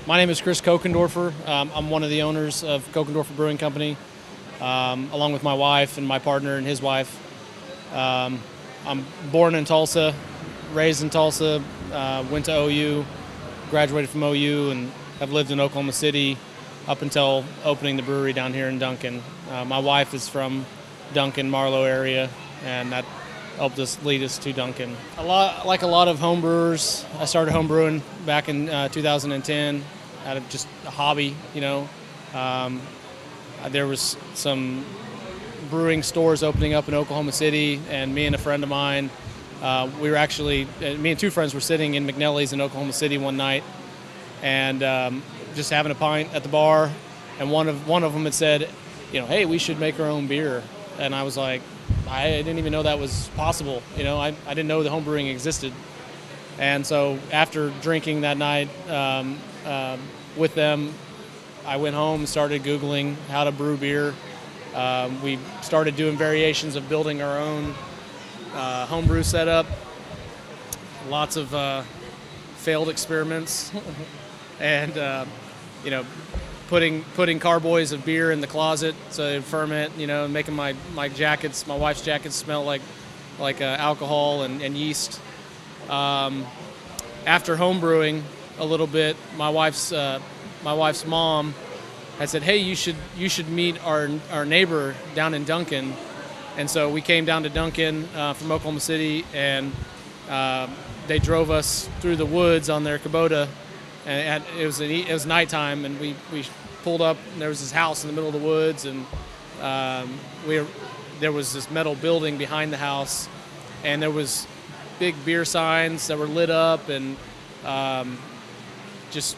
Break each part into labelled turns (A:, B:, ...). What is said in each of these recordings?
A: My name is Chris Kochendorfer. I'm one of the owners of Kochendorfer Brewing Company, along with my wife and my partner and his wife. I'm born in Tulsa, raised in Tulsa, went to OU, graduated from OU, and have lived in Oklahoma City up until opening the brewery down here in Duncan. My wife is from Duncan, Marlow area, and that helped us lead us to Duncan. Like a lot of home brewers, I started home brewing back in 2010 out of just a hobby, There was some brewing stores opening up in Oklahoma City, and me and a friend of mine, me and two friends were sitting in McNelly's in Oklahoma City one night, and just having a pint at the bar, and one of them had said, hey, we should make our own beer. And I was like, I didn't even know that was possible. I didn't know the home brewing existed. And so after drinking that night with them, I went home and started Googling how to brew beer. We started doing variations of building our own homebrew setup. Lots of failed experiments, and putting carboys of beer in the closet so they'd ferment. Making my wife's jackets smell like alcohol and yeast. After homebrewing a little bit, my wife's mom had said, "Hey, you should meet our neighbor down in Duncan." And so we came down to Duncan from Oklahoma City, and they drove us through the woods on their Kubota. And it was nighttime, and we pulled up, and there was this house in the middle of the woods, and there was this metal building behind the house, and there was big beer signs that were lit up, and just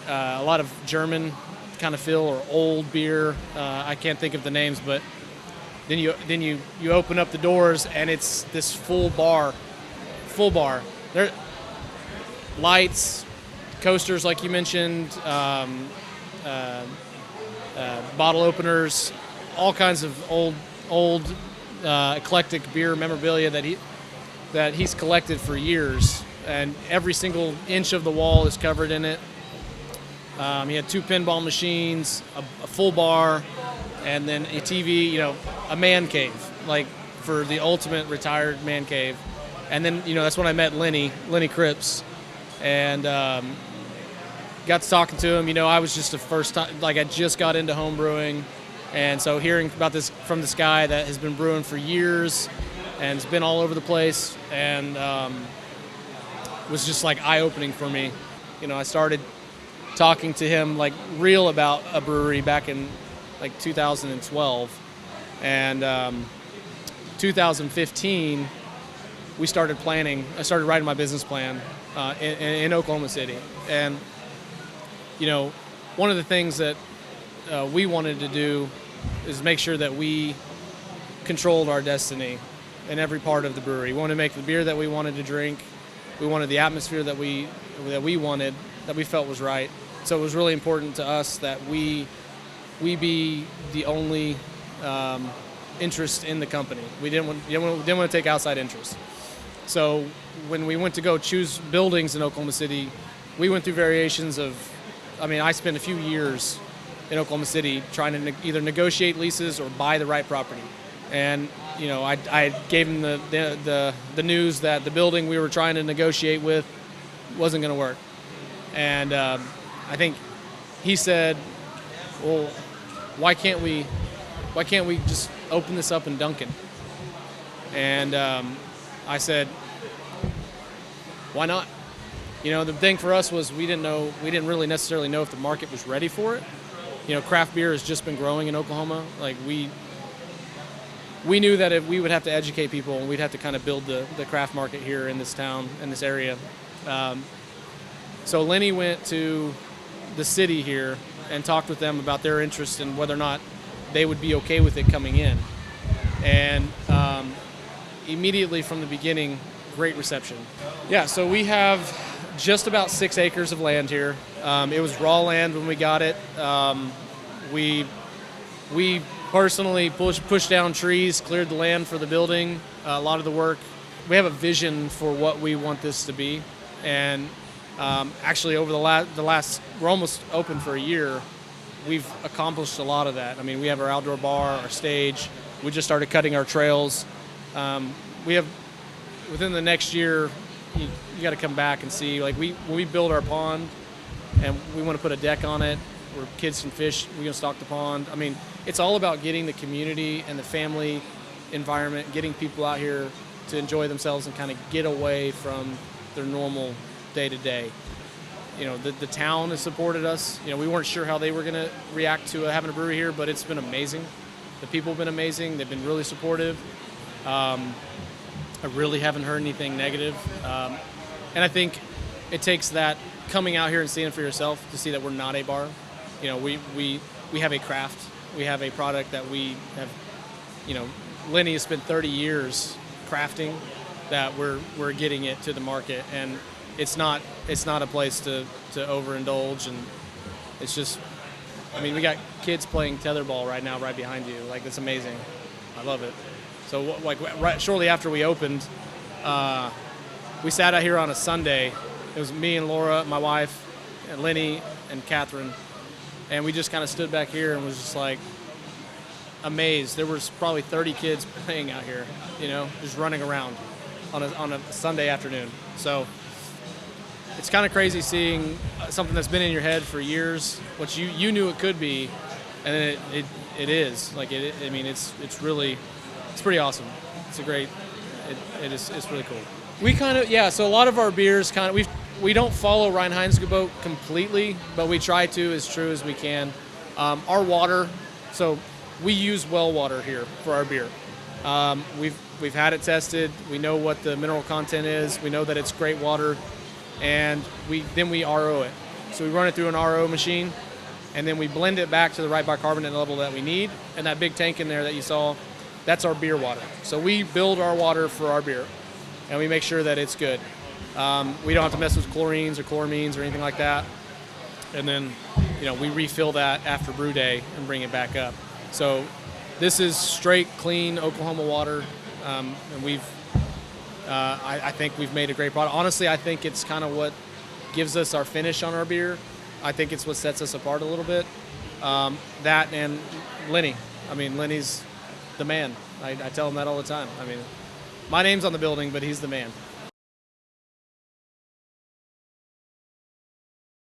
A: a lot of German kind of feel, or old beer. I can't think of the names, but then you open up the doors, and it's this full bar. There, lights, coasters, like you mentioned, bottle openers, all kinds of old eclectic beer memorabilia that he's collected for years, and every single inch of the wall is covered in it. He had 2 pinball machines, a full bar, and then a TV, a man cave, like for the ultimate retired man cave. And then, that's when I met Lenny Cripps, and got to talking to him. I was just the first time, I just got into home brewing, and so hearing about this from this guy that has been brewing for years and has been all over the place, and was just eye-opening for me. I started talking to him real about a brewery back in 2012, and 2015 we started planning. I started writing my business plan in Oklahoma City, and one of the things that we wanted to do is make sure that we controlled our destiny in every part of the brewery. We wanted to make the beer that we wanted to drink. We wanted the atmosphere that we wanted, that we felt was right. So it was really important to us that we be the only interest in the company. We didn't want to take outside interest. So when we went to go choose buildings in Oklahoma City, we went through variations of. I spent a few years in Oklahoma City trying to either negotiate leases or buy the right property. And I gave him the news that the building we were trying to negotiate with wasn't going to work. And I think he said, "Well, why can't we just open this up in Duncan?" And I said, "Why not?" The thing for us was we didn't really necessarily know if the market was ready for it. Craft beer has just been growing in Oklahoma. We knew that if we would have to educate people, and we'd have to kind of build the craft market here in this town, in this area. So Lenny went to the city here and talked with them about their interest and whether or not they would be okay with it coming in. And immediately from the beginning, great reception. Yeah, so we have just about 6 acres of land here. It was raw land when we got it. We personally pushed down trees, cleared the land for the building, a lot of the work. We have a vision for what we want this to be, and Actually, over the last, we're almost open for a year. We've accomplished a lot of that. I mean, we have our outdoor bar, our stage. We just started cutting our trails. We have, within the next year, you got to come back and see. Like when we build our pond, and we want to put a deck on it where kids can fish. We're gonna stock the pond. I mean, it's all about getting the community and the family environment, getting people out here to enjoy themselves and kind of get away from their normal day-to-day. You know, the town has supported us. You know, we weren't sure how they were going to react to having a brewery here, but it's been amazing. The people have been amazing. They've been really supportive. I really haven't heard anything negative. And I think it takes that coming out here and seeing it for yourself to see that we're not a bar. You know, we have a craft. We have a product that we have, you know, Lenny has spent 30 years crafting that we're getting it to the market, and it's not a place to overindulge, and it's just, I mean, we got kids playing tetherball right now right behind you. Like, it's amazing. I love it. So like right shortly after we opened, we sat out here on a Sunday. It was me and Laura, my wife, and Lenny and Catherine, and we just kind of stood back here and was just like amazed. There was probably 30 kids playing out here, you know, just running around on a Sunday afternoon. So it's kind of crazy seeing something that's been in your head for years, what you knew it could be, and then it is. Like, I mean, it's really, it's pretty awesome. It's a great, it's really cool. We kind of, yeah, so a lot of our beers kind of, we don't follow Reinheitsgebot completely, but we try to as true as we can. Our water, so we use well water here for our beer. We've had it tested. We know what the mineral content is. We know that it's great water, and then we RO it. So we run it through an RO machine, and then we blend it back to the right bicarbonate level that we need. And that big tank in there that you saw, that's our beer water. So we build our water for our beer, and we make sure that it's good. We don't have to mess with chlorines or chloramines or anything like that. And then, you know, we refill that after brew day and bring it back up. So this is straight, clean Oklahoma water, and I think we've made a great product. Honestly, I think it's kind of what gives us our finish on our beer. I think it's what sets us apart a little bit. That and Lenny. I mean, Lenny's the man. I tell him that all the time. I mean, my name's on the building, but he's the man.